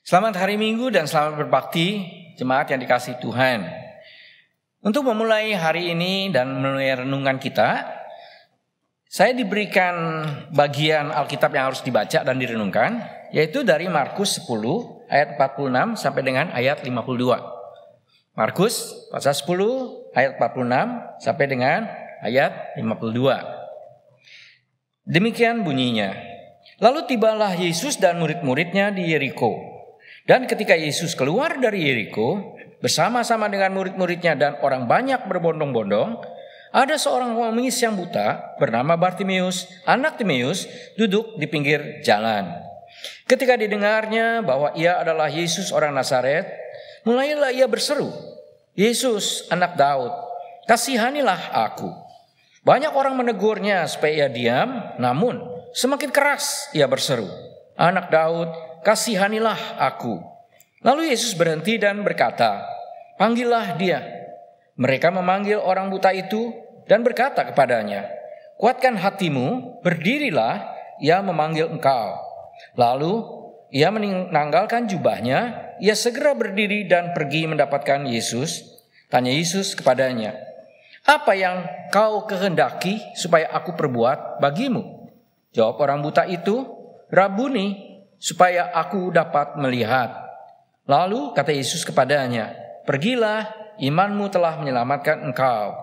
Selamat hari Minggu dan selamat berbakti jemaat yang dikasihi Tuhan. Untuk memulai hari ini dan memulai renungan kita, saya diberikan bagian Alkitab yang harus dibaca dan direnungkan, yaitu dari Markus 10 ayat 46 sampai dengan ayat 52. Markus pasal 10 ayat 46 sampai dengan ayat 52. Demikian bunyinya. Lalu tibalah Yesus dan murid-muridnya di Yeriko. Dan ketika Yesus keluar dari Yeriko bersama-sama dengan murid-muridnya dan orang banyak berbondong-bondong, ada seorang pengemis yang buta bernama Bartimeus, anak Timeus, duduk di pinggir jalan. Ketika didengarnya bahwa ia adalah Yesus orang Nazaret, mulailah ia berseru, "Yesus, anak Daud, kasihanilah aku." Banyak orang menegurnya supaya ia diam, namun semakin keras ia berseru, "Anak Daud, kasihanilah aku." Lalu Yesus berhenti dan berkata, "Panggillah dia." Mereka memanggil orang buta itu dan berkata kepadanya, "Kuatkan hatimu, berdirilah, ia memanggil engkau." Lalu ia menanggalkan jubahnya, ia segera berdiri dan pergi mendapatkan Yesus. Tanya Yesus kepadanya, "Apa yang kau kehendaki supaya aku perbuat bagimu?" Jawab orang buta itu, "Rabuni, supaya aku dapat melihat." Lalu kata Yesus kepadanya, "Pergilah, imanmu telah menyelamatkan engkau."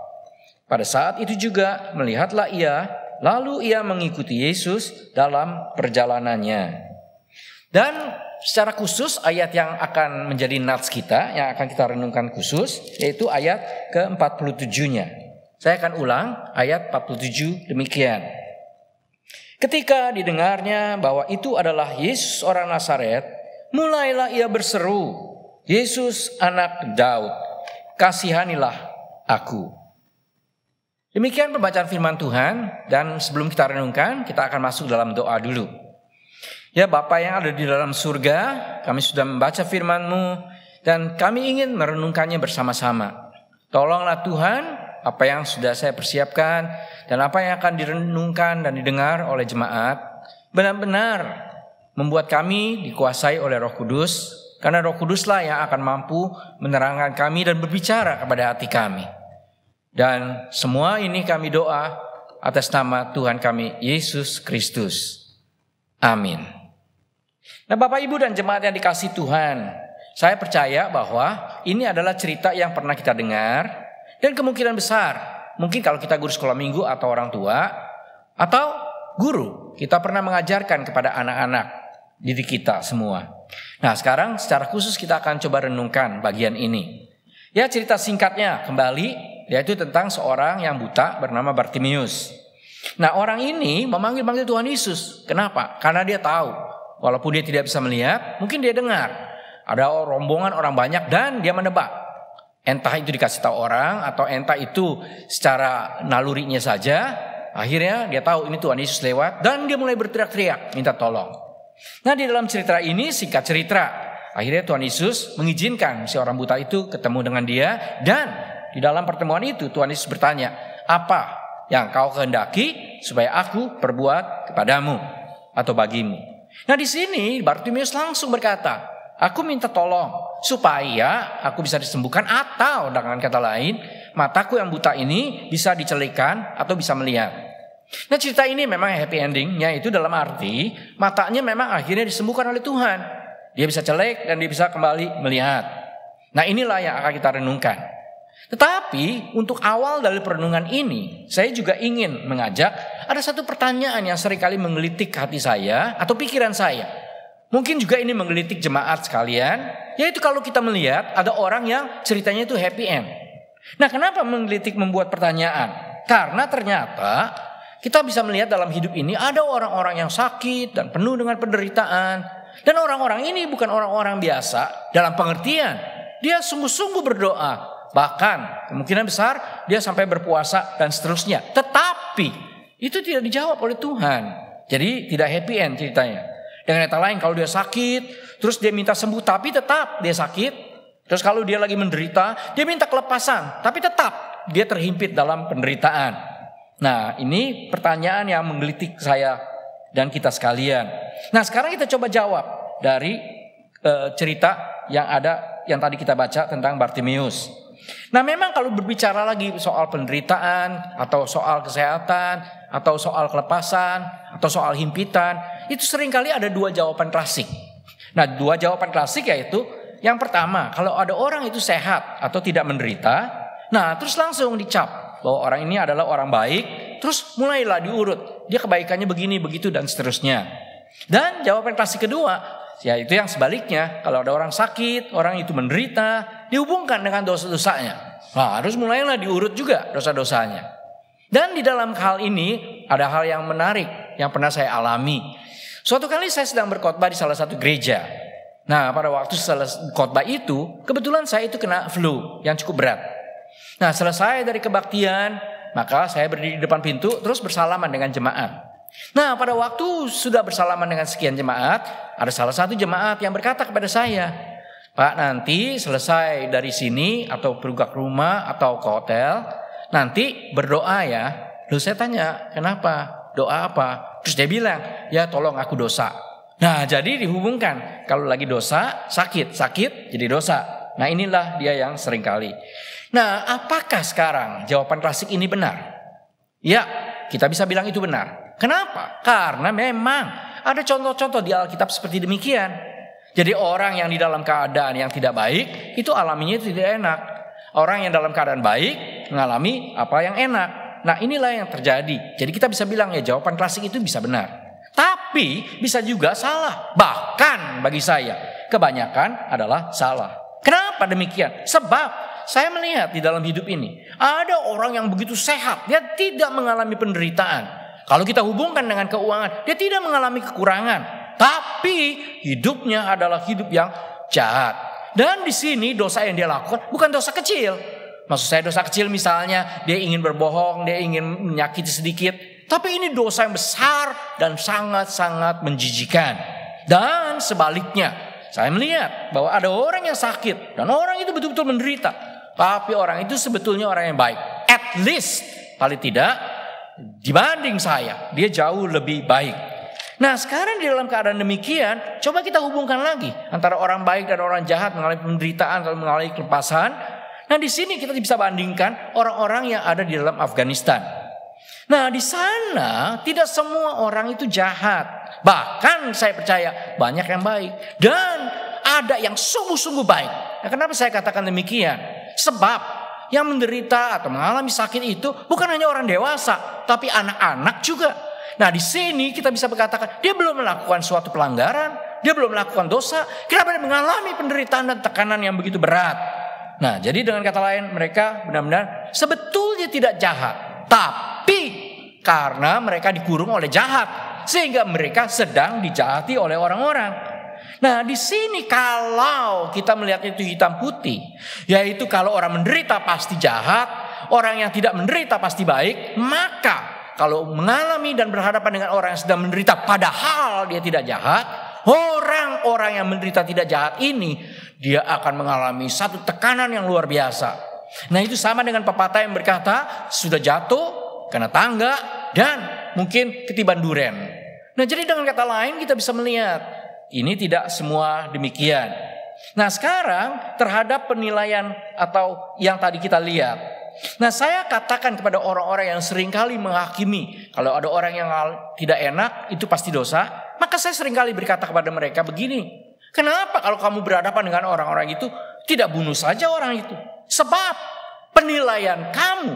Pada saat itu juga melihatlah ia, lalu ia mengikuti Yesus dalam perjalanannya. Dan secara khusus ayat yang akan menjadi nats kita, yang akan kita renungkan khusus, yaitu ayat ke-47-nya. Saya akan ulang ayat 47 demikian. Ketika didengarnya bahwa itu adalah Yesus orang Nazaret, mulailah ia berseru, "Yesus anak Daud, kasihanilah aku." Demikian pembacaan firman Tuhan, dan sebelum kita renungkan, kita akan masuk dalam doa dulu. Ya Bapa yang ada di dalam surga, kami sudah membaca firman-Mu dan kami ingin merenungkannya bersama-sama. Tolonglah Tuhan, apa yang sudah saya persiapkan dan apa yang akan direnungkan dan didengar oleh jemaat benar-benar membuat kami dikuasai oleh Roh Kudus, karena Roh Kuduslah yang akan mampu menerangkan kami dan berbicara kepada hati kami. Dan semua ini kami doa atas nama Tuhan kami Yesus Kristus. Amin. Nah, Bapak Ibu dan jemaat yang dikasihi Tuhan, saya percaya bahwa ini adalah cerita yang pernah kita dengar. Dan kemungkinan besar, mungkin kalau kita guru sekolah minggu atau orang tua, atau guru, kita pernah mengajarkan kepada anak-anak didik kita semua. Nah sekarang secara khusus kita akan coba renungkan bagian ini. Ya cerita singkatnya kembali, yaitu tentang seorang yang buta bernama Bartimeus. Nah orang ini memanggil Tuhan Yesus. Kenapa? Karena dia tahu, walaupun dia tidak bisa melihat, mungkin dia dengar. Ada rombongan orang banyak dan dia menebak. Entah itu dikasih tahu orang atau entah itu secara nalurinya saja, akhirnya dia tahu ini Tuhan Yesus lewat dan dia mulai berteriak-teriak minta tolong. Nah di dalam cerita ini, singkat cerita, akhirnya Tuhan Yesus mengizinkan si orang buta itu ketemu dengan dia, dan di dalam pertemuan itu Tuhan Yesus bertanya, "Apa yang kau kehendaki supaya aku perbuat kepadamu atau bagimu?" Nah di sini Bartimeus langsung berkata, "Aku minta tolong supaya aku bisa disembuhkan, atau dengan kata lain, mataku yang buta ini bisa dicelikan atau bisa melihat." Nah cerita ini memang happy endingnya itu dalam arti matanya memang akhirnya disembuhkan oleh Tuhan. Dia bisa celek dan dia bisa kembali melihat. Nah inilah yang akan kita renungkan. Tetapi untuk awal dari perenungan ini, saya juga ingin mengajak, ada satu pertanyaan yang seringkali menggelitik hati saya atau pikiran saya. Mungkin juga ini menggelitik jemaat sekalian, yaitu kalau kita melihat ada orang yang ceritanya itu happy end. Nah kenapa menggelitik membuat pertanyaan? Karena ternyata kita bisa melihat dalam hidup ini ada orang-orang yang sakit dan penuh dengan penderitaan. Dan orang-orang ini bukan orang-orang biasa dalam pengertian dia sungguh-sungguh berdoa. Bahkan kemungkinan besar dia sampai berpuasa dan seterusnya. Tetapi itu tidak dijawab oleh Tuhan. Jadi tidak happy end ceritanya. Dengan kata lain, kalau dia sakit, terus dia minta sembuh, tapi tetap dia sakit. Terus kalau dia lagi menderita, dia minta kelepasan, tapi tetap dia terhimpit dalam penderitaan. Nah, ini pertanyaan yang menggelitik saya dan kita sekalian. Nah, sekarang kita coba jawab dari cerita yang ada yang tadi kita baca tentang Bartimeus. Nah, memang kalau berbicara lagi soal penderitaan atau soal kesehatan atau soal kelepasan atau soal himpitan, itu seringkali ada dua jawaban klasik. Nah, dua jawaban klasik yaitu yang pertama, kalau ada orang itu sehat atau tidak menderita, nah terus langsung dicap bahwa orang ini adalah orang baik, terus mulailah diurut, dia kebaikannya begini, begitu dan seterusnya. Dan jawaban klasik kedua, yaitu yang sebaliknya, kalau ada orang sakit, orang itu menderita, dihubungkan dengan dosa-dosanya. Nah, harus mulailah diurut juga dosa-dosanya. Dan di dalam hal ini ada hal yang menarik yang pernah saya alami. Suatu kali saya sedang berkhotbah di salah satu gereja. Nah, pada waktu khotbah itu, kebetulan saya itu kena flu yang cukup berat. Nah, selesai dari kebaktian, maka saya berdiri di depan pintu terus bersalaman dengan jemaat. Nah, pada waktu sudah bersalaman dengan sekian jemaat, ada salah satu jemaat yang berkata kepada saya, "Pak, nanti selesai dari sini atau pergi ke rumah atau ke hotel, nanti berdoa ya." Lalu saya tanya, "Kenapa? Doa apa?" Terus dia bilang, "Ya tolong aku dosa." Nah, jadi dihubungkan, kalau lagi dosa, sakit jadi dosa. Nah, inilah dia yang seringkali. Nah, apakah sekarang jawaban klasik ini benar? Ya, kita bisa bilang itu benar. Kenapa? Karena memang ada contoh-contoh di Alkitab seperti demikian. Jadi orang yang di dalam keadaan yang tidak baik, itu alaminya tidak enak. Orang yang dalam keadaan baik, mengalami apa yang enak. Nah, inilah yang terjadi. Jadi kita bisa bilang ya jawaban klasik itu bisa benar. Tapi bisa juga salah. Bahkan bagi saya, kebanyakan adalah salah. Kenapa demikian? Sebab saya melihat di dalam hidup ini, ada orang yang begitu sehat, dia tidak mengalami penderitaan. Kalau kita hubungkan dengan keuangan, dia tidak mengalami kekurangan. Tapi hidupnya adalah hidup yang jahat. Dan di sini dosa yang dia lakukan bukan dosa kecil. Maksud saya dosa kecil misalnya dia ingin berbohong, dia ingin menyakiti sedikit. Tapi ini dosa yang besar dan sangat-sangat menjijikan. Dan sebaliknya, saya melihat bahwa ada orang yang sakit dan orang itu betul-betul menderita. Tapi orang itu sebetulnya orang yang baik. At least, paling tidak, dibanding saya, dia jauh lebih baik. Nah, sekarang di dalam keadaan demikian, coba kita hubungkan lagi antara orang baik dan orang jahat mengalami penderitaan atau mengalami kelepasan. Nah, di sini kita bisa bandingkan orang-orang yang ada di dalam Afghanistan. Nah, di sana tidak semua orang itu jahat. Bahkan saya percaya banyak yang baik. Dan ada yang sungguh-sungguh baik. Nah, kenapa saya katakan demikian? Sebab yang menderita atau mengalami sakit itu bukan hanya orang dewasa, tapi anak-anak juga. Nah, di sini kita bisa berkatakan dia belum melakukan suatu pelanggaran, dia belum melakukan dosa. Kenapa dia mengalami penderitaan dan tekanan yang begitu berat? Nah, jadi dengan kata lain mereka benar-benar sebetulnya tidak jahat. Tapi karena mereka dikurung oleh jahat, sehingga mereka sedang dijahati oleh orang-orang. Nah, di sini kalau kita melihat itu hitam putih, yaitu kalau orang menderita pasti jahat, orang yang tidak menderita pasti baik. Maka kalau mengalami dan berhadapan dengan orang yang sedang menderita padahal dia tidak jahat, orang-orang yang menderita tidak jahat ini, dia akan mengalami satu tekanan yang luar biasa. Nah, itu sama dengan pepatah yang berkata sudah jatuh kena tangga dan mungkin ketiban duren. Nah, jadi dengan kata lain kita bisa melihat ini tidak semua demikian. Nah, sekarang terhadap penilaian atau yang tadi kita lihat. Nah, saya katakan kepada orang-orang yang seringkali menghakimi kalau ada orang yang tidak enak itu pasti dosa, maka saya seringkali berkata kepada mereka begini, kenapa kalau kamu berhadapan dengan orang-orang itu tidak bunuh saja orang itu? Sebab penilaian kamu,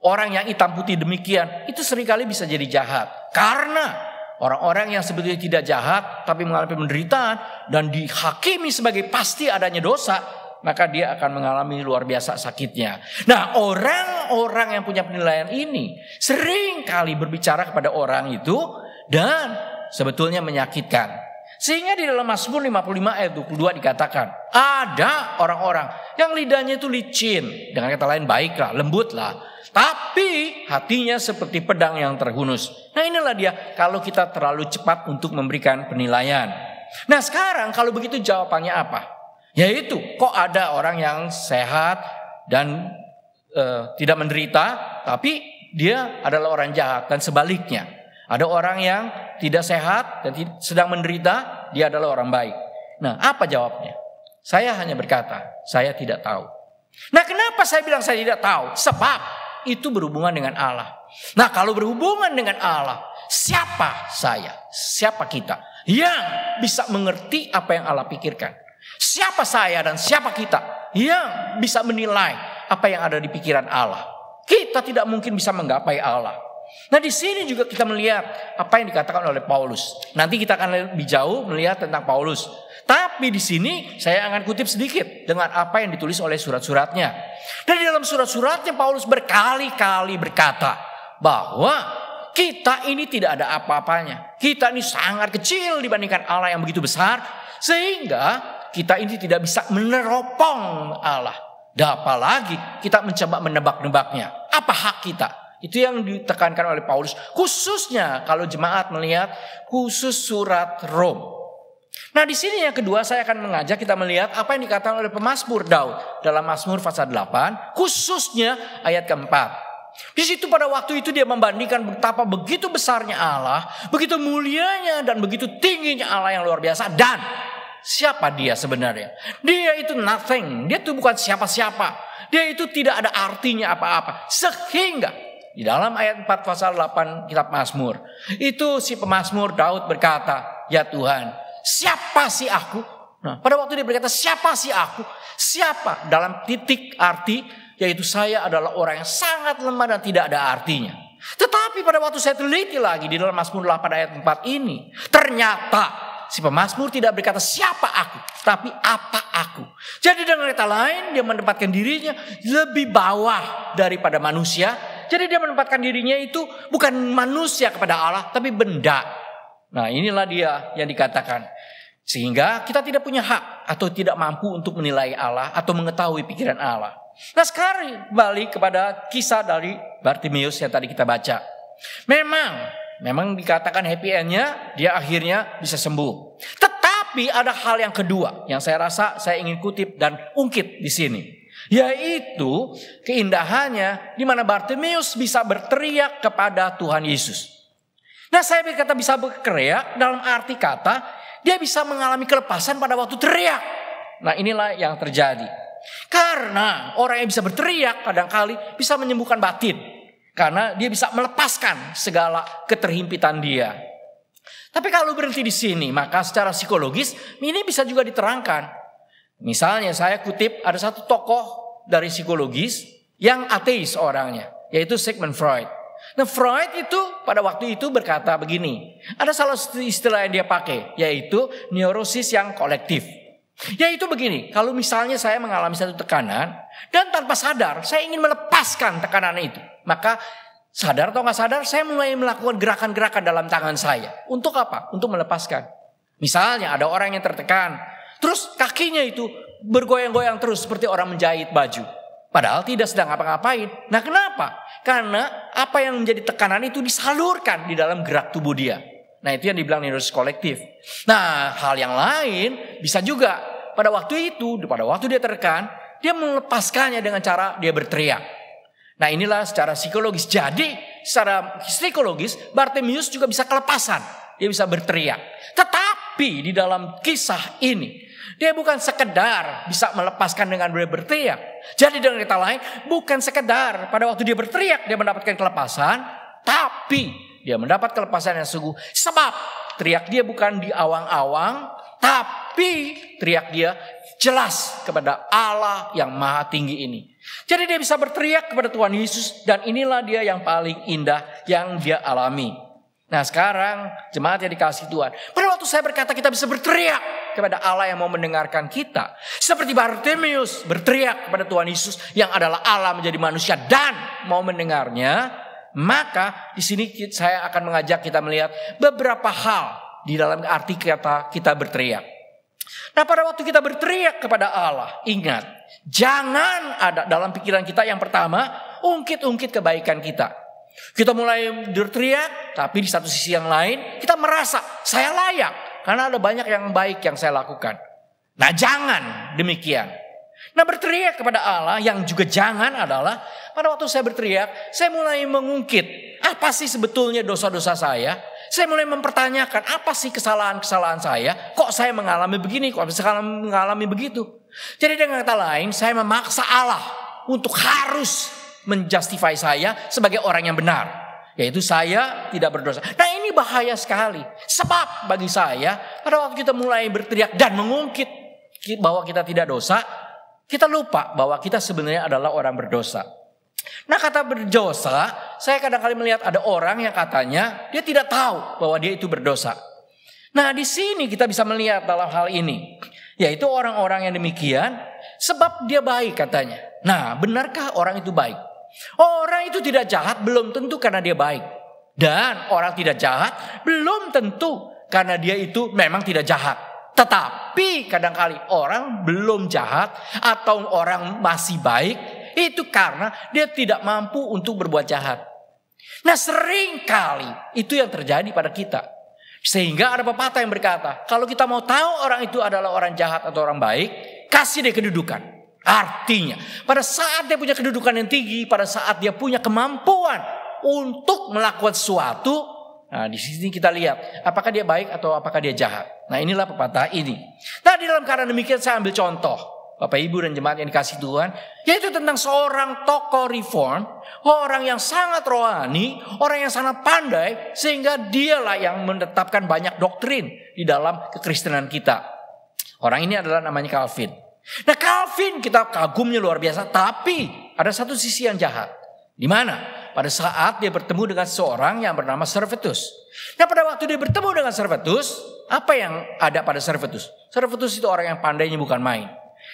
orang yang hitam putih demikian, itu seringkali bisa jadi jahat. Karena orang-orang yang sebetulnya tidak jahat, tapi mengalami penderitaan, dan dihakimi sebagai pasti adanya dosa, maka dia akan mengalami luar biasa sakitnya. Nah, orang-orang yang punya penilaian ini, seringkali berbicara kepada orang itu, dan sebetulnya menyakitkan. Sehingga di dalam Mazmur 55 ayat 22 dikatakan, ada orang-orang yang lidahnya itu licin. Dengan kata lain baiklah, lembutlah. Tapi hatinya seperti pedang yang terhunus. Nah, inilah dia kalau kita terlalu cepat untuk memberikan penilaian. Nah, sekarang kalau begitu jawabannya apa? Yaitu kok ada orang yang sehat dan tidak menderita, tapi dia adalah orang jahat. Dan sebaliknya, ada orang yang tidak sehat dan sedang menderita, dia adalah orang baik. Nah, apa jawabnya? Saya hanya berkata, saya tidak tahu. Nah, kenapa saya bilang saya tidak tahu? Sebab itu berhubungan dengan Allah. Nah, kalau berhubungan dengan Allah, siapa saya? Siapa kita yang bisa mengerti apa yang Allah pikirkan? Siapa saya dan siapa kita yang bisa menilai apa yang ada di pikiran Allah? Kita tidak mungkin bisa menggapai Allah. Nah, di sini juga kita melihat apa yang dikatakan oleh Paulus. Nanti kita akan lebih jauh melihat tentang Paulus. Tapi di sini saya akan kutip sedikit dengan apa yang ditulis oleh surat-suratnya. Dan di dalam surat-suratnya Paulus berkali-kali berkata bahwa kita ini tidak ada apa-apanya. Kita ini sangat kecil dibandingkan Allah yang begitu besar. Sehingga kita ini tidak bisa meneropong Allah. Dan apalagi kita mencoba menebak-nebaknya. Apa hak kita? Itu yang ditekankan oleh Paulus. Khususnya kalau jemaat melihat khusus surat Rom. Nah, di sini yang kedua saya akan mengajak kita melihat apa yang dikatakan oleh pemazmur Daud dalam Mazmur pasal 8, khususnya ayat keempat. Di situ pada waktu itu dia membandingkan betapa begitu besarnya Allah, begitu mulianya dan begitu tingginya Allah yang luar biasa, dan siapa dia sebenarnya? Dia itu nothing, dia itu bukan siapa-siapa, dia itu tidak ada artinya apa-apa. Sehingga di dalam ayat 4 pasal 8 kitab Mazmur, itu si pemazmur Daud berkata, ya Tuhan, siapa sih aku? Nah, pada waktu dia berkata siapa sih aku? Siapa? Dalam titik arti, yaitu saya adalah orang yang sangat lemah dan tidak ada artinya. Tetapi pada waktu saya teliti lagi di dalam Mazmur 8 ayat 4 ini, ternyata si pemazmur tidak berkata siapa aku, tapi apa aku. Jadi dengan kata lain dia menempatkan dirinya lebih bawah daripada manusia. Jadi dia menempatkan dirinya itu bukan manusia kepada Allah, tapi benda. Nah, inilah dia yang dikatakan. Sehingga kita tidak punya hak atau tidak mampu untuk menilai Allah atau mengetahui pikiran Allah. Nah, sekarang balik kepada kisah dari Bartimeus yang tadi kita baca. Memang dikatakan happy endnya, dia akhirnya bisa sembuh. Tetapi ada hal yang kedua yang saya rasa saya ingin kutip dan ungkit di sini. Yaitu keindahannya di mana Bartimeus bisa berteriak kepada Tuhan Yesus. Nah, saya berkata bisa berteriak dalam arti kata dia bisa mengalami kelepasan pada waktu teriak. Nah, inilah yang terjadi. Karena orang yang bisa berteriak kadangkali bisa menyembuhkan batin. Karena dia bisa melepaskan segala keterhimpitan dia. Tapi kalau berhenti di sini, maka secara psikologis ini bisa juga diterangkan. Misalnya saya kutip ada satu tokoh dari psikologis yang ateis orangnya, yaitu Sigmund Freud. Nah, Freud itu pada waktu itu berkata begini, ada salah satu istilah yang dia pakai, yaitu neurosis yang kolektif. Yaitu begini, kalau misalnya saya mengalami satu tekanan dan tanpa sadar saya ingin melepaskan tekanan itu, maka sadar atau nggak sadar saya mulai melakukan gerakan-gerakan dalam tangan saya. Untuk apa? Untuk melepaskan. Misalnya ada orang yang tertekan, terus kakinya itu bergoyang-goyang terus seperti orang menjahit baju. Padahal tidak sedang ngapa-ngapain. Nah, kenapa? Karena apa yang menjadi tekanan itu disalurkan di dalam gerak tubuh dia. Nah, itu yang dibilang neurosis kolektif. Nah, hal yang lain bisa juga pada waktu itu, pada waktu dia tertekan, dia melepaskannya dengan cara dia berteriak. Nah, inilah secara psikologis. Jadi secara psikologis Bartimeus juga bisa kelepasan. Dia bisa berteriak. Tetapi di dalam kisah ini dia bukan sekedar bisa melepaskan dengan berteriak. Jadi dengan kata lain, bukan sekedar pada waktu dia berteriak dia mendapatkan kelepasan, tapi dia mendapat kelepasan yang sungguh. Sebab teriak dia bukan di awang-awang, tapi teriak dia jelas kepada Allah yang maha tinggi ini. Jadi dia bisa berteriak kepada Tuhan Yesus, dan inilah dia yang paling indah yang dia alami. Nah, sekarang jemaat yang dikasihi Tuhan, pada waktu saya berkata kita bisa berteriak kepada Allah yang mau mendengarkan kita, seperti Bartimeus berteriak kepada Tuhan Yesus yang adalah Allah menjadi manusia dan mau mendengarnya, maka di sini saya akan mengajak kita melihat beberapa hal di dalam arti kata kita berteriak. Nah, pada waktu kita berteriak kepada Allah, ingat, jangan ada dalam pikiran kita yang pertama ungkit-ungkit kebaikan kita. Kita mulai berteriak, tapi di satu sisi yang lain kita merasa saya layak karena ada banyak yang baik yang saya lakukan. Nah, jangan demikian. Nah, berteriak kepada Allah yang juga jangan adalah pada waktu saya berteriak, saya mulai mengungkit apa sih sebetulnya dosa-dosa saya Saya mulai mempertanyakan, apa sih kesalahan-kesalahan saya? Kok saya mengalami begini, kok saya mengalami begitu? Jadi dengan kata lain, saya memaksa Allah untuk harus menjustify saya sebagai orang yang benar. Yaitu saya tidak berdosa. Nah ini bahaya sekali. Sebab bagi saya, pada waktu kita mulai berteriak dan mengungkit bahwa kita tidak dosa, kita lupa bahwa kita sebenarnya adalah orang berdosa. Nah kata berdosa, saya kadang-kali melihat ada orang yang katanya dia tidak tahu bahwa dia itu berdosa. Nah di sini kita bisa melihat dalam hal ini, yaitu orang-orang yang demikian sebab dia baik katanya. Nah benarkah orang itu baik? Orang itu tidak jahat belum tentu karena dia baik. Dan orang tidak jahat belum tentu karena dia itu memang tidak jahat. Tetapi kadang-kali orang belum jahat atau orang masih baik itu karena dia tidak mampu untuk berbuat jahat. Nah sering kali itu yang terjadi pada kita. Sehingga ada pepatah yang berkata, kalau kita mau tahu orang itu adalah orang jahat atau orang baik, kasih dia kedudukan. Artinya pada saat dia punya kedudukan yang tinggi, pada saat dia punya kemampuan untuk melakukan sesuatu, nah di sini kita lihat apakah dia baik atau apakah dia jahat. Nah inilah pepatah ini. Nah di dalam keadaan demikian saya ambil contoh Bapak Ibu dan jemaat yang dikasih Tuhan, yaitu tentang seorang tokoh reform, orang yang sangat rohani, orang yang sangat pandai, sehingga dialah yang menetapkan banyak doktrin di dalam kekristenan kita. Orang ini adalah namanya Calvin. Nah Calvin kita kagumnya luar biasa, tapi ada satu sisi yang jahat. Di mana? Pada saat dia bertemu dengan seorang yang bernama Servetus. Nah pada waktu dia bertemu dengan Servetus, apa yang ada pada Servetus? Servetus itu orang yang pandainya bukan main.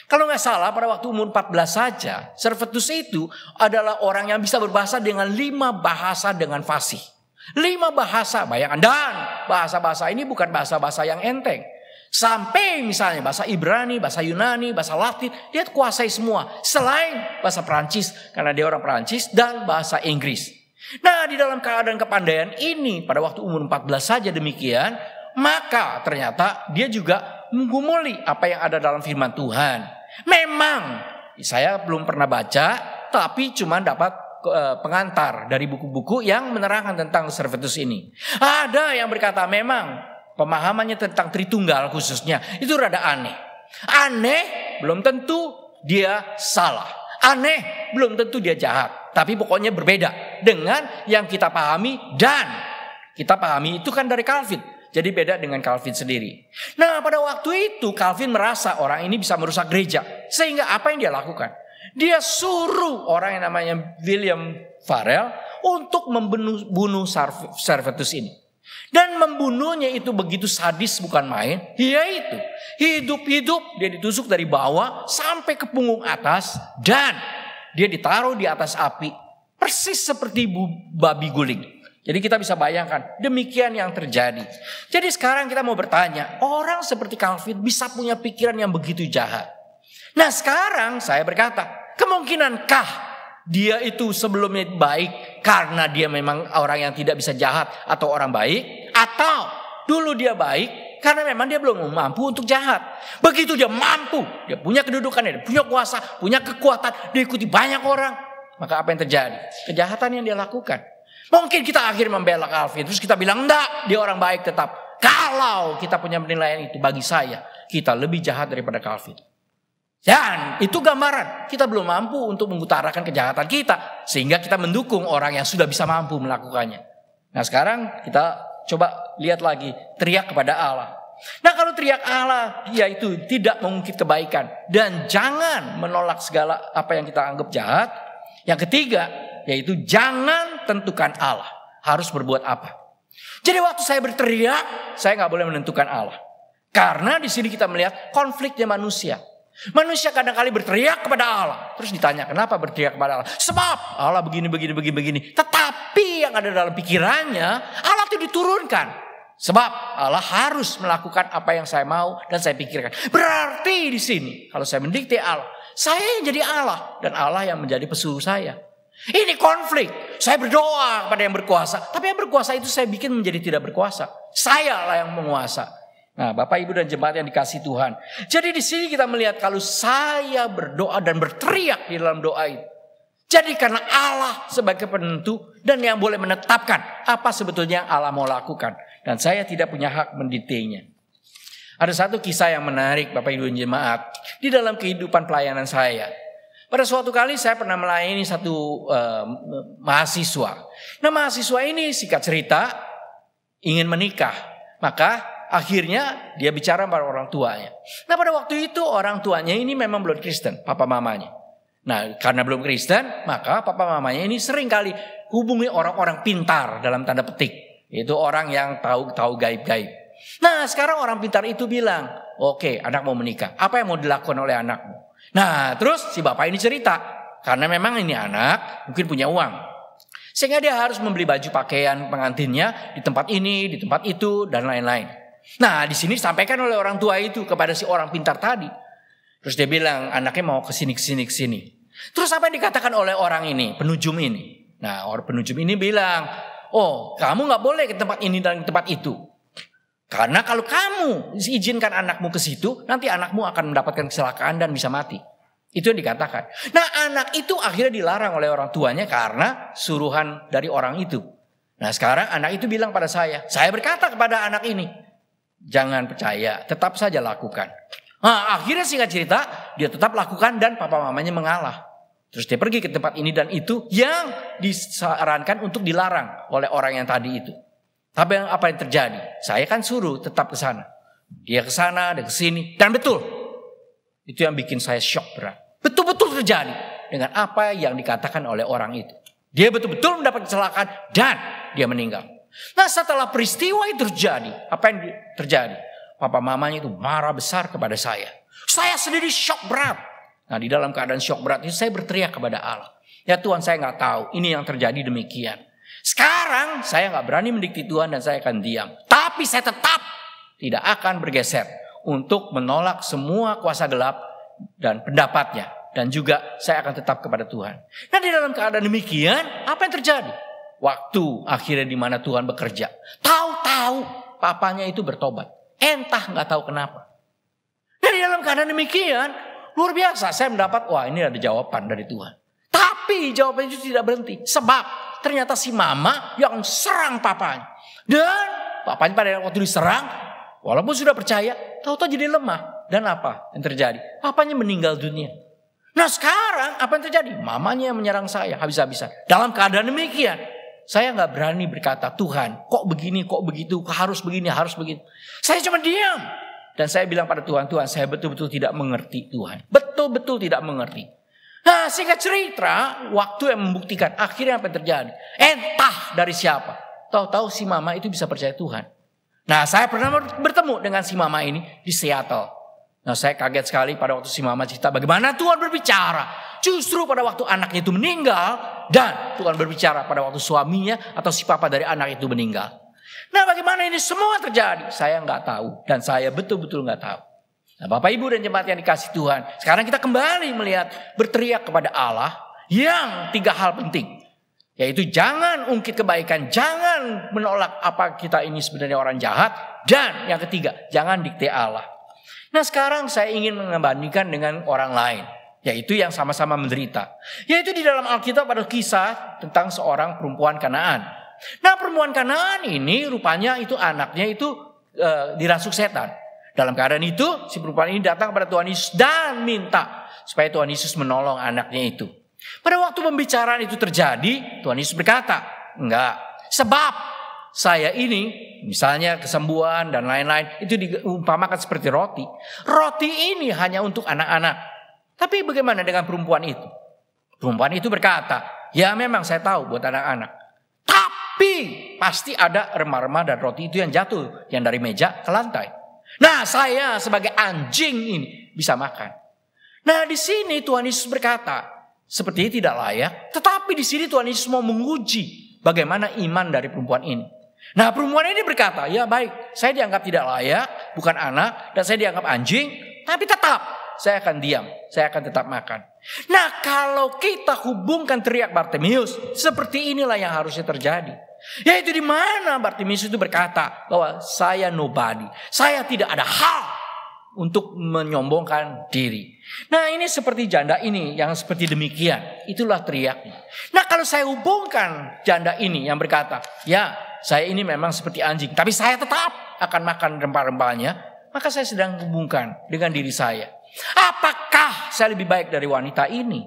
Kalau nggak salah pada waktu umur 14 saja, Servetus itu adalah orang yang bisa berbahasa dengan 5 bahasa dengan fasih. 5 bahasa, bayangkan. Dan bahasa-bahasa ini bukan bahasa-bahasa yang enteng. Sampai misalnya bahasa Ibrani, bahasa Yunani, bahasa Latin, dia kuasai semua. Selain bahasa Perancis, karena dia orang Perancis, dan bahasa Inggris. Nah di dalam keadaan kepandaian ini, pada waktu umur 14 saja demikian, maka ternyata dia juga menggumuli apa yang ada dalam firman Tuhan. Memang saya belum pernah baca, tapi cuma dapat pengantar dari buku-buku yang menerangkan tentang Servetus ini. Ada yang berkata memang pemahamannya tentang Tritunggal khususnya itu rada aneh. Aneh belum tentu dia salah. Aneh belum tentu dia jahat. Tapi pokoknya berbeda dengan yang kita pahami, dan kita pahami itu kan dari Calvin. Jadi beda dengan Calvin sendiri. Nah pada waktu itu Calvin merasa orang ini bisa merusak gereja. Sehingga apa yang dia lakukan? Dia suruh orang yang namanya William Farel untuk membunuh Servetus ini. Dan membunuhnya itu begitu sadis bukan main. Yaitu hidup-hidup dia ditusuk dari bawah sampai ke punggung atas. Dan dia ditaruh di atas api. Persis seperti babi guling. Jadi kita bisa bayangkan demikian yang terjadi. Jadi sekarang kita mau bertanya, orang seperti Calvin bisa punya pikiran yang begitu jahat. Nah sekarang saya berkata, kemungkinankah dia itu sebelumnya baik karena dia memang orang yang tidak bisa jahat atau orang baik? Atau dulu dia baik karena memang dia belum mampu untuk jahat. Begitu dia mampu, dia punya kedudukan, dia punya kuasa, punya kekuatan, diikuti banyak orang. Maka apa yang terjadi? Kejahatan yang dia lakukan. Mungkin kita akhirnya membela Calvin, terus kita bilang enggak, dia orang baik tetap. Kalau kita punya penilaian itu, bagi saya kita lebih jahat daripada Calvin. Dan itu gambaran kita belum mampu untuk mengutarakan kejahatan kita, sehingga kita mendukung orang yang sudah bisa mampu melakukannya. Nah sekarang kita coba lihat lagi, teriak kepada Allah. Nah kalau teriak Allah, yaitu tidak mengungkit kebaikan dan jangan menolak segala apa yang kita anggap jahat. Yang ketiga, yaitu jangan tentukan Allah harus berbuat apa. Jadi waktu saya berteriak, saya nggak boleh menentukan Allah. Karena di sini kita melihat konfliknya manusia. Manusia kadang-kali berteriak kepada Allah, terus ditanya kenapa berteriak kepada Allah? Sebab Allah begini. Tetapi yang ada dalam pikirannya, Allah itu diturunkan. Sebab Allah harus melakukan apa yang saya mau dan saya pikirkan. Berarti di sini kalau saya mendikte Allah, saya yang jadi Allah dan Allah yang menjadi pesuruh saya. Ini konflik. Saya berdoa kepada yang berkuasa, tapi yang berkuasa itu saya bikin menjadi tidak berkuasa. Saya lah yang menguasa. Nah, Bapak Ibu dan jemaat yang dikasih Tuhan. Jadi di sini kita melihat kalau saya berdoa dan berteriak di dalam doa itu, Jadi karena Allah sebagai penentu dan yang boleh menetapkan apa sebetulnya Allah mau lakukan. Dan saya tidak punya hak mendiktinya. Ada satu kisah yang menarik Bapak Ibu jemaat di dalam kehidupan pelayanan saya. Pada suatu kali saya pernah melayani satu mahasiswa. Nah mahasiswa ini singkat cerita ingin menikah. Maka akhirnya dia bicara pada orang tuanya. Nah pada waktu itu orang tuanya ini memang belum Kristen, papa mamanya. Nah karena belum Kristen maka papa mamanya ini sering kali hubungi orang-orang pintar dalam tanda petik. Itu orang yang tahu gaib-gaib. Nah sekarang orang pintar itu bilang, oke, anak mau menikah. Apa yang mau dilakukan oleh anakmu? Nah terus si bapak ini cerita. Karena memang ini anak mungkin punya uang. Sehingga dia harus membeli baju pakaian pengantinnya di tempat ini, di tempat itu, dan lain-lain. Nah di sini disampaikan oleh orang tua itu kepada si orang pintar tadi. Terus dia bilang anaknya mau kesini. Terus apa yang dikatakan oleh orang ini, penujum ini? Nah orang penujum ini bilang, oh kamu gak boleh ke tempat ini dan ke tempat itu. Karena kalau kamu izinkan anakmu ke situ, nanti anakmu akan mendapatkan kecelakaan dan bisa mati. Itu yang dikatakan. Nah anak itu akhirnya dilarang oleh orang tuanya karena suruhan dari orang itu. Nah sekarang anak itu bilang pada saya berkata kepada anak ini, jangan percaya, tetap saja lakukan. Nah akhirnya singkat cerita, dia tetap lakukan dan papa mamanya mengalah. Terus dia pergi ke tempat ini dan itu yang disarankan untuk dilarang oleh orang yang tadi itu. Tapi apa yang terjadi? Saya kan suruh tetap ke sana. Dia ke sana, dia ke sini. Dan betul. Itu yang bikin saya shock berat. Betul-betul terjadi dengan apa yang dikatakan oleh orang itu. Dia betul-betul mendapat kecelakaan dan dia meninggal. Nah setelah peristiwa itu terjadi, apa yang terjadi? Papa mamanya itu marah besar kepada saya. Saya sendiri shock berat. Nah di dalam keadaan shock berat itu saya berteriak kepada Allah. Ya Tuhan saya gak tahu ini yang terjadi demikian. Sekarang saya gak berani mendikti Tuhan dan saya akan diam. Tapi saya tetap tidak akan bergeser untuk menolak semua kuasa gelap dan pendapatnya. Dan juga saya akan tetap kepada Tuhan. Nah di dalam keadaan demikian apa yang terjadi? Waktu akhirnya di mana Tuhan bekerja. Tahu-tahu papanya itu bertobat. Entah gak tahu kenapa. Dan di dalam keadaan demikian luar biasa saya mendapat wah ini ada jawaban dari Tuhan. Tapi jawaban itu tidak berhenti. Sebab ternyata si mama yang serang papanya. Dan papanya pada waktu diserang walaupun sudah percaya tahu-tahu jadi lemah. Dan apa yang terjadi? Papanya meninggal dunia. Nah sekarang apa yang terjadi? Mamanya yang menyerang saya habis-habisan. Dalam keadaan demikian saya gak berani berkata Tuhan kok begini kok begitu harus begini harus begitu. Saya cuma diam. Dan saya bilang pada Tuhan saya betul-betul tidak mengerti Tuhan. Betul-betul tidak mengerti. Nah singkat cerita waktu yang membuktikan akhirnya apa yang terjadi. Entah dari siapa. Tahu-tahu si mama itu bisa percaya Tuhan. Nah saya pernah bertemu dengan si mama ini di Seattle. Nah saya kaget sekali pada waktu si mama cerita bagaimana Tuhan berbicara. Justru pada waktu anaknya itu meninggal. Dan Tuhan berbicara pada waktu suaminya atau si papa dari anak itu meninggal. Nah bagaimana ini semua terjadi? Saya gak tahu. Dan saya betul-betul gak tahu. Nah Bapak Ibu dan jemaat yang dikasih Tuhan. Sekarang kita kembali melihat berteriak kepada Allah. Yang 3 hal penting. Yaitu jangan ungkit kebaikan. Jangan menolak apa kita ini sebenarnya orang jahat. Dan yang ketiga jangan dikte Allah. Nah sekarang saya ingin membandingkan dengan orang lain. Yaitu yang sama-sama menderita. Yaitu di dalam Alkitab ada kisah tentang seorang perempuan Kanaan. Nah perempuan Kanaan ini rupanya itu anaknya itu dirasuk setan. Dalam keadaan itu si perempuan ini datang kepada Tuhan Yesus dan minta supaya Tuhan Yesus menolong anaknya itu. Pada waktu pembicaraan itu terjadi Tuhan Yesus berkata, enggak, sebab saya ini misalnya kesembuhan dan lain-lain itu diumpamakan seperti roti. Roti ini hanya untuk anak-anak. Tapi bagaimana dengan perempuan itu? Perempuan itu berkata, ya memang saya tahu buat anak-anak. Tapi pasti ada remah-remah dan roti itu yang jatuh. Yang dari meja ke lantai. Nah saya sebagai anjing ini bisa makan. Nah di sini Tuhan Yesus berkata, sepertinya tidak layak. Tetapi di sini Tuhan Yesus mau menguji bagaimana iman dari perempuan ini. Nah perempuan ini berkata, ya baik, saya dianggap tidak layak, bukan anak, dan saya dianggap anjing. Tapi tetap saya akan diam, saya akan tetap makan. Nah kalau kita hubungkan teriak Bartimeus, seperti inilah yang harusnya terjadi. Yaitu di mana Bartimeus itu berkata bahwa saya nobody, saya tidak ada hal untuk menyombongkan diri. Nah, ini seperti janda ini yang seperti demikian. Itulah teriaknya. Nah, kalau saya hubungkan janda ini yang berkata, ya saya ini memang seperti anjing, tapi saya tetap akan makan rempah-rempahnya. Maka saya sedang hubungkan dengan diri saya. Apakah saya lebih baik dari wanita ini?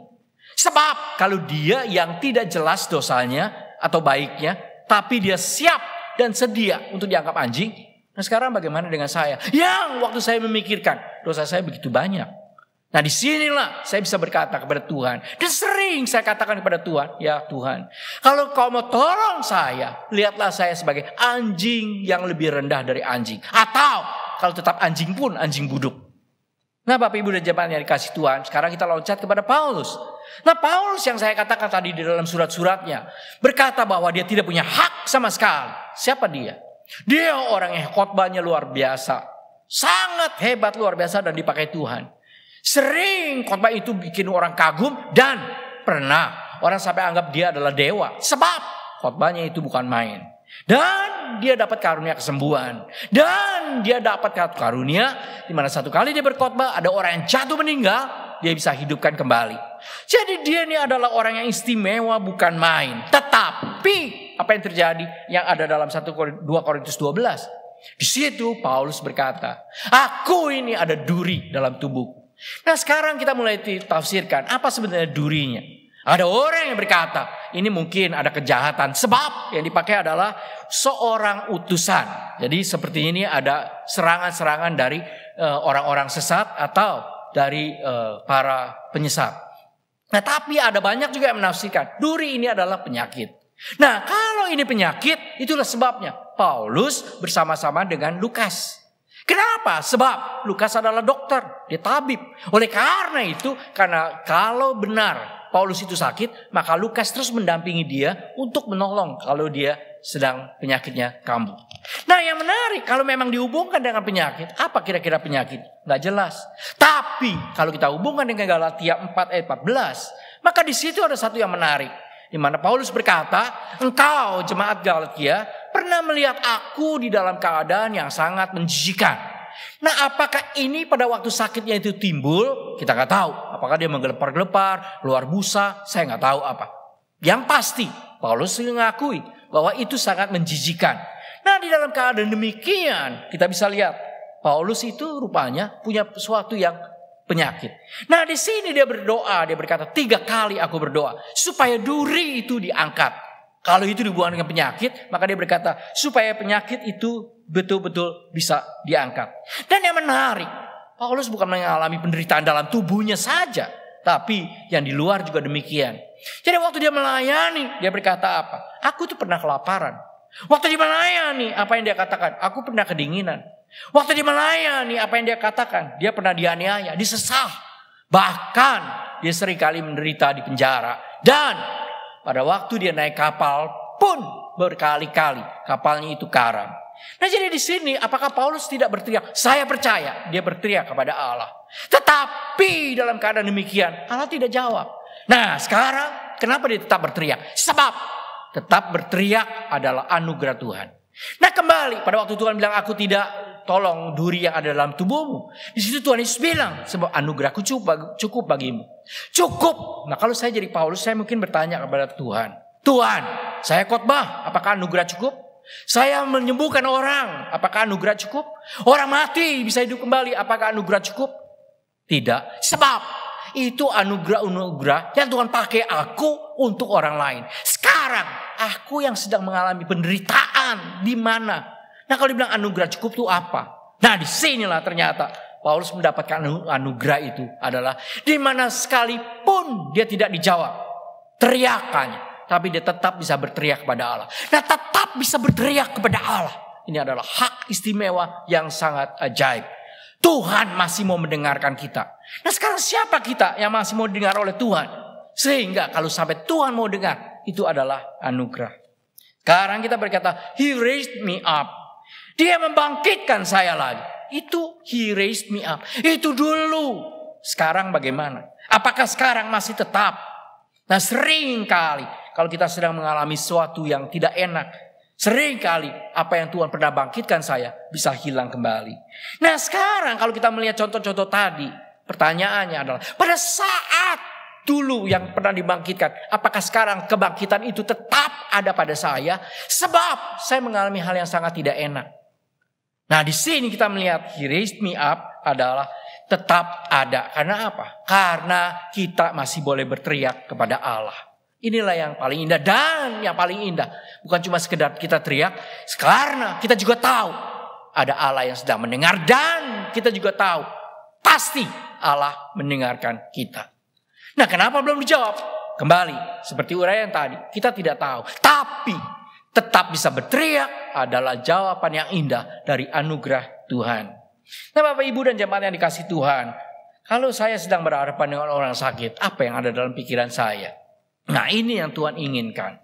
Sebab kalau dia yang tidak jelas dosanya atau baiknya, tapi dia siap dan sedia untuk dianggap anjing. Nah, sekarang bagaimana dengan saya? Yang waktu saya memikirkan dosa saya begitu banyak. Nah, disinilah saya bisa berkata kepada Tuhan. Dan sering saya katakan kepada Tuhan, ya Tuhan, kalau kau mau tolong saya, lihatlah saya sebagai anjing yang lebih rendah dari anjing. Atau kalau tetap anjing pun anjing buduk. Nah, Bapak Ibu dan jemaat yang dikasih Tuhan, sekarang kita loncat kepada Paulus. Nah, Paulus yang saya katakan tadi di dalam surat-suratnya berkata bahwa dia tidak punya hak sama sekali. Siapa dia? Dia orang yang khotbahnya luar biasa, sangat hebat, luar biasa, dan dipakai Tuhan. Sering khotbah itu bikin orang kagum, dan pernah orang sampai anggap dia adalah dewa. Sebab khotbahnya itu bukan main. Dan dia dapat karunia kesembuhan. Dan dia dapat karunia di mana satu kali dia berkhotbah, ada orang yang jatuh meninggal, dia bisa hidupkan kembali. Jadi dia ini adalah orang yang istimewa, bukan main. Tetapi apa yang terjadi yang ada dalam 2 Korintus 12. Di situ Paulus berkata, aku ini ada duri dalam tubuhku. Nah, sekarang kita mulai tafsirkan apa sebenarnya durinya. Ada orang yang berkata, ini mungkin ada kejahatan. Sebab yang dipakai adalah seorang utusan. Jadi seperti ini ada serangan-serangan dari orang-orang sesat atau dari para penyesat. Nah, tapi ada banyak juga yang menafsirkan duri ini adalah penyakit. Nah, kalau ini penyakit, itulah sebabnya Paulus bersama-sama dengan Lukas. Kenapa? Sebab Lukas adalah dokter, dia tabib. Oleh karena itu, karena kalau benar Paulus itu sakit, maka Lukas terus mendampingi dia untuk menolong kalau dia sedang penyakitnya kambuh. Nah, yang menarik, kalau memang dihubungkan dengan penyakit, apa kira-kira penyakit? Nggak jelas. Tapi kalau kita hubungkan dengan Galatia 4 ayat 14, maka di situ ada satu yang menarik. Di mana Paulus berkata, engkau jemaat Galatia pernah melihat aku di dalam keadaan yang sangat menjijikan. Nah, apakah ini pada waktu sakitnya itu timbul? Kita nggak tahu. Apakah dia menggelepar-gelepar, luar busa? Saya nggak tahu apa. Yang pasti Paulus mengakui bahwa itu sangat menjijikan. Nah, di dalam keadaan demikian kita bisa lihat Paulus itu rupanya punya sesuatu yang penyakit. Nah, di sini dia berdoa, dia berkata 3 kali aku berdoa supaya duri itu diangkat. Kalau itu dihubungkan dengan penyakit, maka dia berkata supaya penyakit itu betul-betul bisa diangkat. Dan yang menarik, Paulus bukan mengalami penderitaan dalam tubuhnya saja, tapi yang di luar juga demikian. Jadi waktu dia melayani, dia berkata apa? Aku tuh pernah kelaparan. Waktu dia melayani, apa yang dia katakan? Aku pernah kedinginan. Waktu dia melayani, apa yang dia katakan? Dia pernah dianiaya, disesah. Bahkan dia seringkali menderita di penjara. Dan pada waktu dia naik kapal pun berkali-kali kapalnya itu karam. Nah, jadi di sini apakah Paulus tidak berteriak? Saya percaya dia berteriak kepada Allah. Tetapi dalam keadaan demikian Allah tidak jawab. Nah, sekarang kenapa dia tetap berteriak? Sebab tetap berteriak adalah anugerah Tuhan. Nah, kembali pada waktu Tuhan bilang aku tidak tolong duri yang ada dalam tubuhmu. Di situ Tuhan Yesus bilang, sebab anugerahku cukup bagimu. Cukup. Nah, kalau saya jadi Paulus, saya mungkin bertanya kepada Tuhan. Tuhan, saya khotbah, apakah anugerah cukup? Saya menyembuhkan orang, apakah anugerah cukup? Orang mati bisa hidup kembali, apakah anugerah cukup? Tidak. Sebab itu anugerah yang Tuhan pakai aku untuk orang lain. Sekarang aku yang sedang mengalami penderitaan di mana? Nah, kalau dibilang anugerah cukup itu apa? Nah, disinilah ternyata Paulus mendapatkan anugerah itu adalah di mana sekalipun dia tidak dijawab teriakannya, tapi dia tetap bisa berteriak kepada Allah. Nah, tetap bisa berteriak kepada Allah. Ini adalah hak istimewa yang sangat ajaib. Tuhan masih mau mendengarkan kita. Nah, sekarang siapa kita yang masih mau dengar oleh Tuhan? Sehingga kalau sampai Tuhan mau dengar, itu adalah anugerah. Sekarang kita berkata, He raised me up. Dia membangkitkan saya lagi. Itu He raised me up. Itu dulu. Sekarang bagaimana? Apakah sekarang masih tetap? Nah, sering kali kalau kita sedang mengalami sesuatu yang tidak enak, Sering kali apa yang Tuhan pernah bangkitkan saya bisa hilang kembali. Nah sekarang kalau kita melihat contoh-contoh tadi, pertanyaannya adalah pada saat dulu yang pernah dibangkitkan, apakah sekarang kebangkitan itu tetap ada pada saya? Sebab saya mengalami hal yang sangat tidak enak. Nah di sini kita melihat He raised me up adalah tetap ada. Karena apa? Karena kita masih boleh berteriak kepada Allah. Inilah yang paling indah, dan yang paling indah bukan cuma sekedar kita teriak, karena kita juga tahu ada Allah yang sedang mendengar, dan kita juga tahu pasti Allah mendengarkan kita. Nah, kenapa belum dijawab? Kembali seperti uraian tadi, kita tidak tahu, tapi tetap bisa berteriak adalah jawaban yang indah dari anugerah Tuhan. Nah, Bapak Ibu dan jemaat yang dikasihi Tuhan, kalau saya sedang berhadapan dengan orang sakit, apa yang ada dalam pikiran saya? Nah ini yang Tuhan inginkan.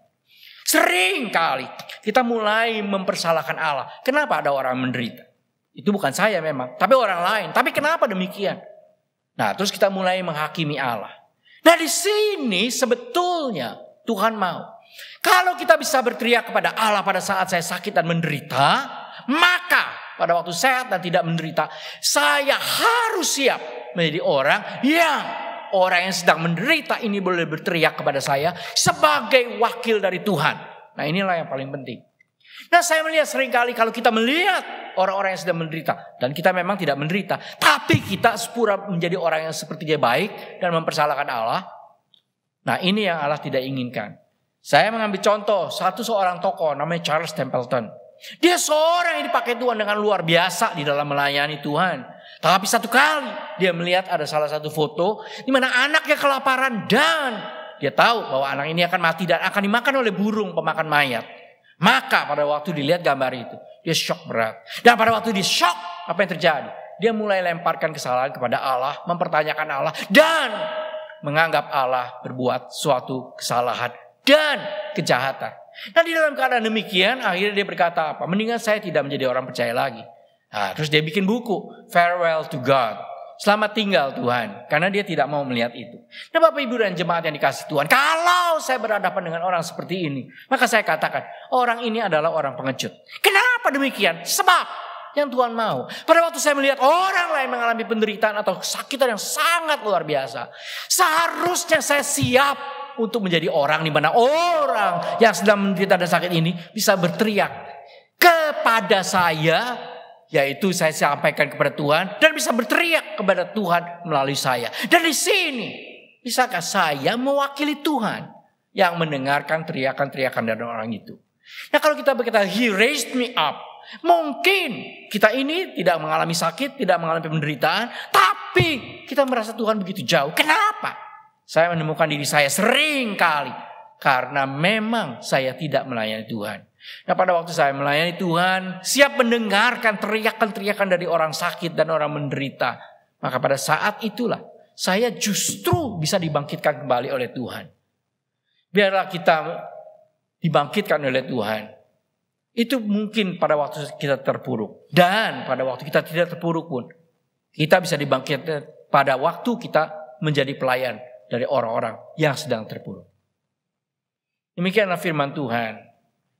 Sering kali kita mulai mempersalahkan Allah. Kenapa ada orang menderita? Itu bukan saya memang, tapi orang lain. Tapi kenapa demikian? Nah terus kita mulai menghakimi Allah. Nah di sini sebetulnya Tuhan mau, kalau kita bisa berteriak kepada Allah pada saat saya sakit dan menderita, maka pada waktu sehat dan tidak menderita, saya harus siap menjadi orang yang sedang menderita ini boleh berteriak kepada saya sebagai wakil dari Tuhan. Nah inilah yang paling penting. Nah saya melihat seringkali kalau kita melihat orang-orang yang sedang menderita, dan kita memang tidak menderita, tapi kita sepura menjadi orang yang seperti dia baik dan mempersalahkan Allah. Nah ini yang Allah tidak inginkan. Saya mengambil contoh seorang tokoh namanya Charles Templeton. Dia seorang yang dipakai Tuhan dengan luar biasa di dalam melayani Tuhan. Tapi satu kali dia melihat ada salah satu foto di mana anaknya kelaparan, dan dia tahu bahwa anak ini akan mati dan akan dimakan oleh burung pemakan mayat. Maka pada waktu dilihat gambar itu, dia shock berat. Dan pada waktu dia shock, apa yang terjadi? Dia mulai lemparkan kesalahan kepada Allah, mempertanyakan Allah, dan menganggap Allah berbuat suatu kesalahan dan kejahatan. Nah di dalam keadaan demikian, akhirnya dia berkata apa? Mendingan saya tidak menjadi orang percaya lagi. Nah, terus dia bikin buku Farewell to God, selamat tinggal Tuhan, karena dia tidak mau melihat itu. Nah Bapak Ibu dan jemaat yang dikasihi Tuhan, kalau saya berhadapan dengan orang seperti ini, maka saya katakan orang ini adalah orang pengecut. Kenapa demikian? Sebab yang Tuhan mau, pada waktu saya melihat orang lain mengalami penderitaan atau kesakitan yang sangat luar biasa, seharusnya saya siap untuk menjadi orang di mana orang yang sedang menderita dan sakit ini bisa berteriak kepada saya, yaitu saya sampaikan kepada Tuhan, dan bisa berteriak kepada Tuhan melalui saya. Dan di sini, bisakah saya mewakili Tuhan yang mendengarkan teriakan-teriakan dari orang itu? Nah kalau kita berkata, He raised me up, mungkin kita ini tidak mengalami sakit, tidak mengalami penderitaan, tapi kita merasa Tuhan begitu jauh. Kenapa? Saya menemukan diri saya sering kali karena memang saya tidak melayani Tuhan. Nah pada waktu saya melayani Tuhan, siap mendengarkan teriakan-teriakan dari orang sakit dan orang menderita, maka pada saat itulah saya justru bisa dibangkitkan kembali oleh Tuhan. Biarlah kita dibangkitkan oleh Tuhan. Itu mungkin pada waktu kita terpuruk, dan pada waktu kita tidak terpuruk pun kita bisa dibangkitkan pada waktu kita menjadi pelayan dari orang-orang yang sedang terpuruk. Demikianlah firman Tuhan.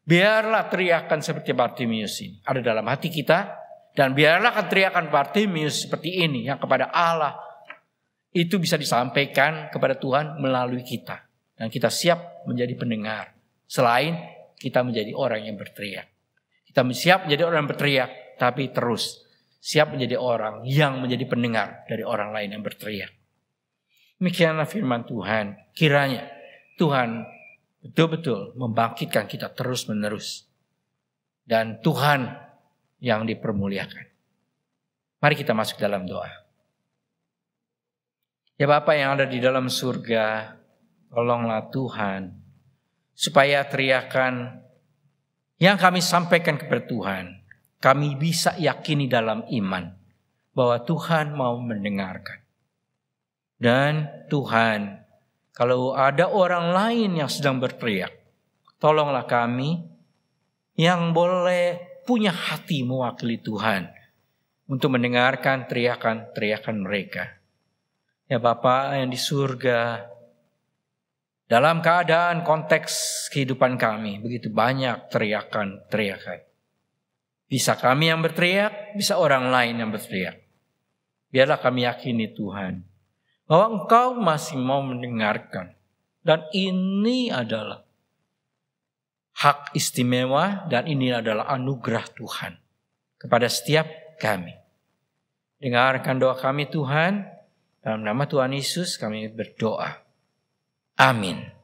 Biarlah teriakan seperti Bartimius ini ada dalam hati kita, dan biarlah teriakan Bartimius seperti ini yang kepada Allah itu bisa disampaikan kepada Tuhan melalui kita, dan kita siap menjadi pendengar. Selain kita menjadi orang yang berteriak, kita siap menjadi orang yang berteriak, tapi terus siap menjadi orang yang menjadi pendengar dari orang lain yang berteriak. Demikianlah firman Tuhan. Kiranya Tuhan betul-betul membangkitkan kita terus-menerus, dan Tuhan yang dipermuliakan. Mari kita masuk dalam doa. Ya Bapa yang ada di dalam surga, tolonglah Tuhan, supaya teriakan yang kami sampaikan kepada Tuhan, kami bisa yakini dalam iman bahwa Tuhan mau mendengarkan. Dan Tuhan, kalau ada orang lain yang sedang berteriak, tolonglah kami yang boleh punya hati mewakili Tuhan untuk mendengarkan teriakan-teriakan mereka. Ya Bapa yang di surga, Dalam keadaan konteks kehidupan kami, begitu banyak teriakan-teriakan. Bisa kami yang berteriak, bisa orang lain yang berteriak. Biarlah kami yakini Tuhan, bahwa Engkau masih mau mendengarkan. Dan ini adalah hak istimewa dan ini adalah anugerah Tuhan kepada setiap kami. Dengarkan doa kami Tuhan, dalam nama Tuhan Yesus kami berdoa. Amin.